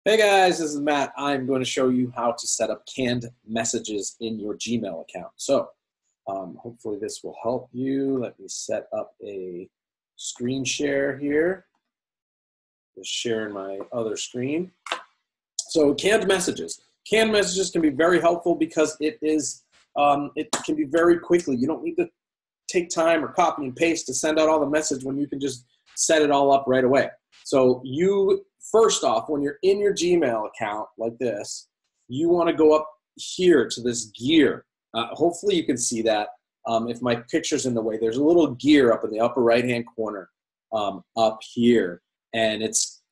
Hey guys, this is Matt. I'm going to show you how to set up canned messages in your Gmail account. Hopefully this will help you. Let me set up a screen share here. Just sharing my other screen. So canned messages. Canned messages can be very helpful because it can be very quickly. You don't need to take time or copy and paste to send out all the message when you can just set it all up right away. So first off, when you're in your Gmail account like this, you want to go up here to this gear. Hopefully you can see that. If my picture's in the way, there's a little gear up in the upper right-hand corner up here. And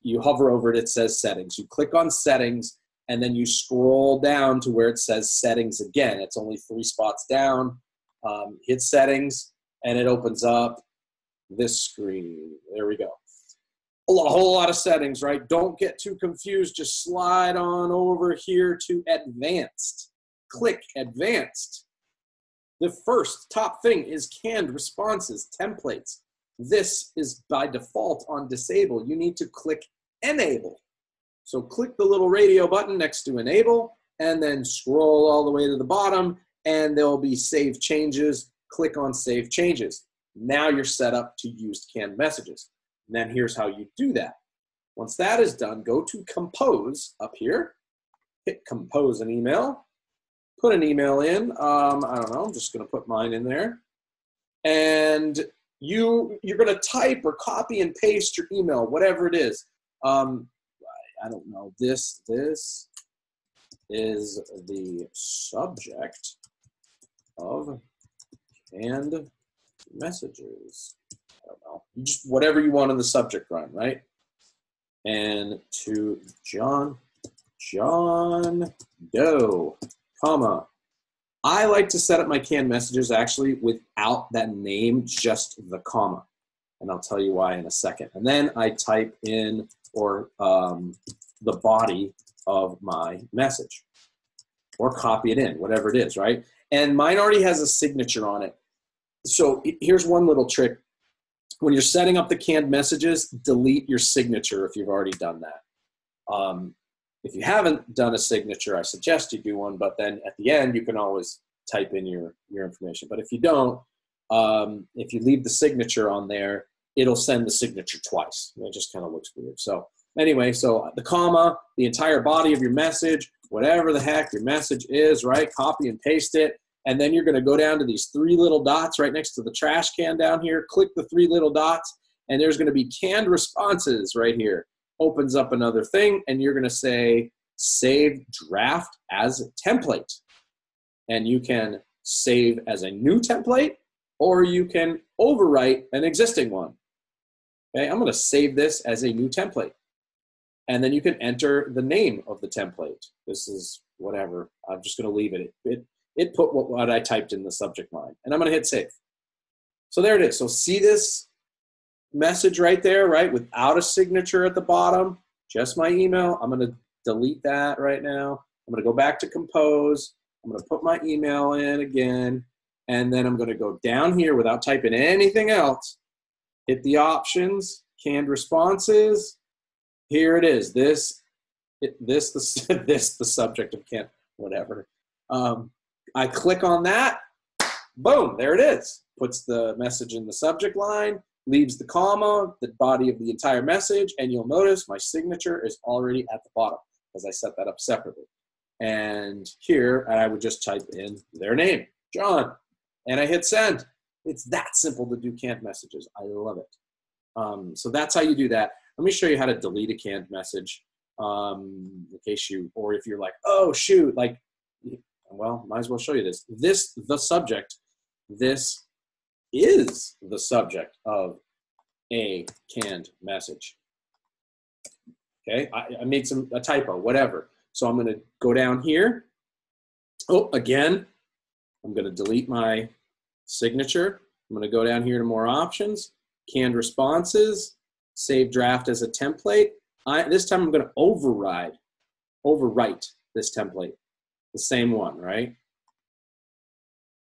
you hover over it, it says settings. You click on settings, and then you scroll down to where it says settings again. It's only 3 spots down. Hit settings, and it opens up this screen. There we go. A whole lot of settings, right? Don't get too confused. Just slide on over here to advanced. Click advanced. The first top thing is canned responses, templates. This is by default on disable. You need to click enable. So click the little radio button next to enable, and then scroll all the way to the bottom, and there'll be save changes. Click on save changes. Now you're set up to use canned messages. And then here's how you do that. Once that is done, go to compose up here, hit compose an email, put an email in. I don't know, I'm just gonna put mine in there. And you're gonna type or copy and paste your email, whatever it is. I don't know, this is the subject of canned messages. I don't know, just whatever you want in the subject line, right? And to John Doe, comma. I like to set up my canned messages actually without that name, just the comma. And I'll tell you why in a second. And then I type in the body of my message or copy it in, whatever it is, right? And mine already has a signature on it. So here's one little trick. When you're setting up the canned messages, delete your signature if you've already done that. If you haven't done a signature, I suggest you do one, but then at the end, you can always type in your information. But if you don't, if you leave the signature on there, it'll send the signature twice. It just kind of looks weird. So anyway, so the comma, the entire body of your message, whatever the heck your message is, right? Copy and paste it. And then you're going to go down to these 3 little dots right next to the trash can down here. Click the 3 little dots, and there's going to be canned responses right here. Opens up another thing, and you're going to say save draft as a template. And you can save as a new template, or you can overwrite an existing one. Okay, I'm going to save this as a new template. And then you can enter the name of the template. This is whatever. I'm just going to leave it. It put what I typed in the subject line. And I'm going to hit save. So there it is. So see this message right there, right? Without a signature at the bottom, just my email. I'm going to delete that right now. I'm going to go back to compose. I'm going to put my email in again. And then I'm going to go down here without typing anything else. Hit the options, canned responses. Here it is. The subject of canned, whatever. I click on that, boom, there it is. Puts the message in the subject line, leaves the comma, the body of the entire message, and you'll notice my signature is already at the bottom because I set that up separately. And here, I would just type in their name, John, and I hit send. It's that simple to do canned messages. I love it. So that's how you do that. Let me show you how to delete a canned message in case or if you're like, oh, shoot, like, well, might as well show you this. This is the subject of a canned message. Okay, I made a typo, whatever. So I'm going to go down here. Oh, again, I'm going to delete my signature. I'm going to go down here to more options, canned responses, save draft as a template. This time I'm going to overwrite this template. The same one, right?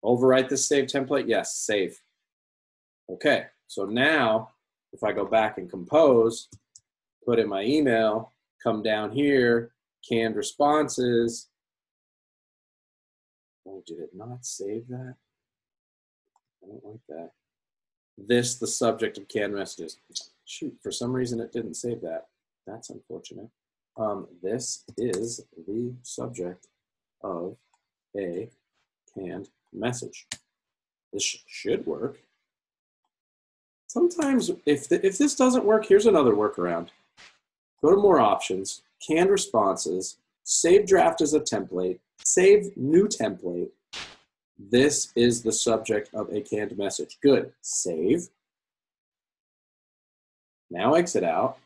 Overwrite this save template? Yes, save. Okay, so now if I go back and compose, put in my email, come down here, canned responses. Oh, did it not save that? I don't like that. This, the subject of canned messages. Shoot, for some reason it didn't save that. That's unfortunate. This is the subject of a canned message. This should work. Sometimes if this doesn't work, here's another workaround. Go to more options, canned responses, save draft as a template, save new template. This is the subject of a canned message. Good. Save. Now exit out,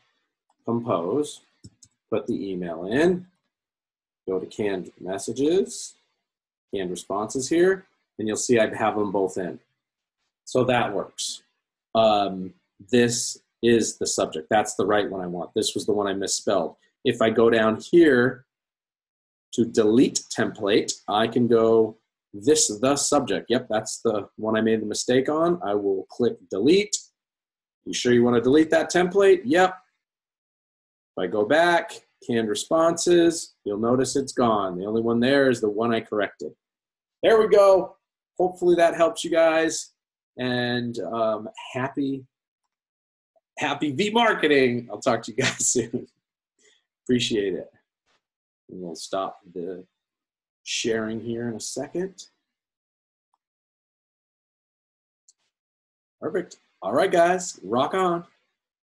compose, put the email in, go to canned messages, canned responses here, and you'll see I have them both in. So that works. This is the subject. That's the right one I want. This was the one I misspelled. If I go down here to delete template, I can go this, the subject. Yep, that's the one I made the mistake on. I will click delete. You sure you want to delete that template? Yep. If I go back, canned responses, you'll notice it's gone. The only one there is the one I corrected. There we go. Hopefully that helps you guys. And happy V-marketing. I'll talk to you guys soon. Appreciate it. And we'll stop the sharing here in a second. Perfect. All right, guys, rock on.